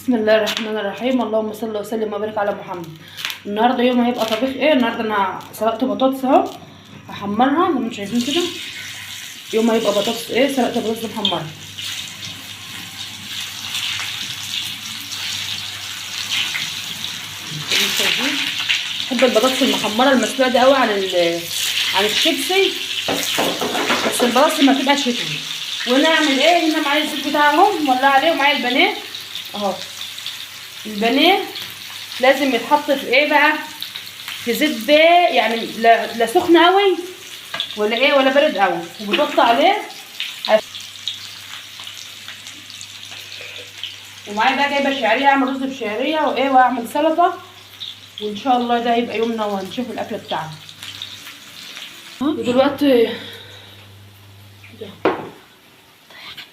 بسم الله الرحمن الرحيم. اللهم صل وسلم وبارك على محمد. النهارده يوم هيبقى طبيخ ايه. النهارده انا سلقت بطاطس اهو، هحمرها زي ما انتم شايفين كده. يوم هيبقى بطاطس ايه، سلقت بطاطس محمره. شايفين، بحب البطاطس المحمره المسلوقه دي قوي عن الشيبسي، بس البطاطس ما تبقاش شتوي. ونعمل ايه هنا؟ معايا الزيت بتاعهم ولع عليه، ومعايا البانيه اهو. البانيه لازم يتحط في ايه بقى؟ في زيت يعني لا سخن قوي ولا ايه ولا بارد قوي، وبتحط عليه. ومعايا بقى جايبه شعريه، اعمل رز بشعريه وايه، واعمل سلطه، وان شاء الله ده يبقى يومنا ونشوف الاكل بتاعنا. ودلوقتي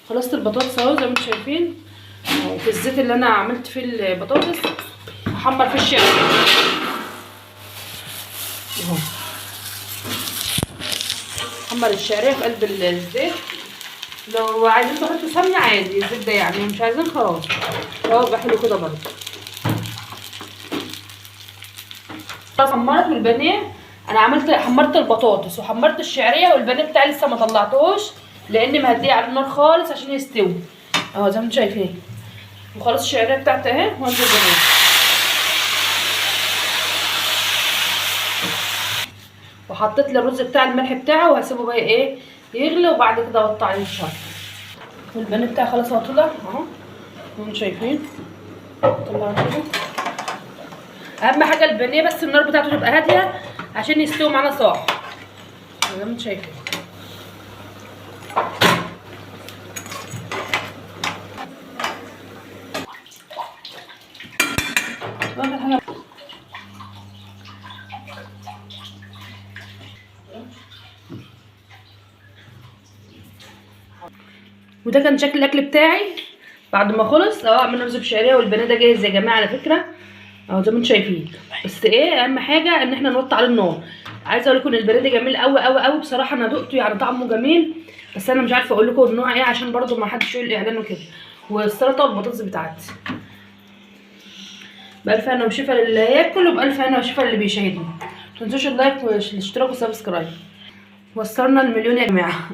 خلصت البطاطس اهو زي ما انتم شايفين، وفي الزيت اللي انا عملت فيه البطاطس هحمر فيه الشعريه اهو. حمر الشعريه في قلب الزيت. لو عايزين تحطوا سمنه عادي، الزيت ده يعني مش عايزين خلاص، هو يبقى حلو كده برضه. حمرت البانيه، انا حمرت البطاطس وحمرت الشعريه، والبانيه بتاعي لسه ما طلعتوش لان مهديه على النار خالص عشان يستوي اهو زي ما انتم شايفين. وخلاص الشعريه بتاعتي اهي، وانزل البانيه. وحطيت لي الرز بتاع الملح بتاعه، وهسيبه بقى ايه يغلي، وبعد كده اقطع عليه الشطه. والبانيه بتاعي خلاص هو طلع اهو زي ما انتم شايفين، طلعت كده. اهم حاجه البانيه بس النار بتاعته تبقى هاديه عشان يستوي معانا صح زي ما انتم شايفين. وده كان شكل الاكل بتاعي بعد ما خلص اهو. اعمل رز بشعريه، والبانيه ده جاهز يا جماعه على فكره اهو زي ما انتم شايفين. بس ايه اهم حاجه ان احنا نوطي عليه النار. عايزه اقول لكم ان البانيه ده جميل قوي قوي قوي بصراحه، انا دقته يعني طعمه جميل، بس انا مش عارفه اقول لكم النوع ايه عشان برده ما حدش يقول اعلان وكده. والسلطه والبطاطس بتاعتي بألف هنا وشفا للي هياكل، وبألف هنا وشفا للي بيشاهدني. متنسوش اللايك والاشتراك والسبسكرايب. وصلنا المليون يا جماعه.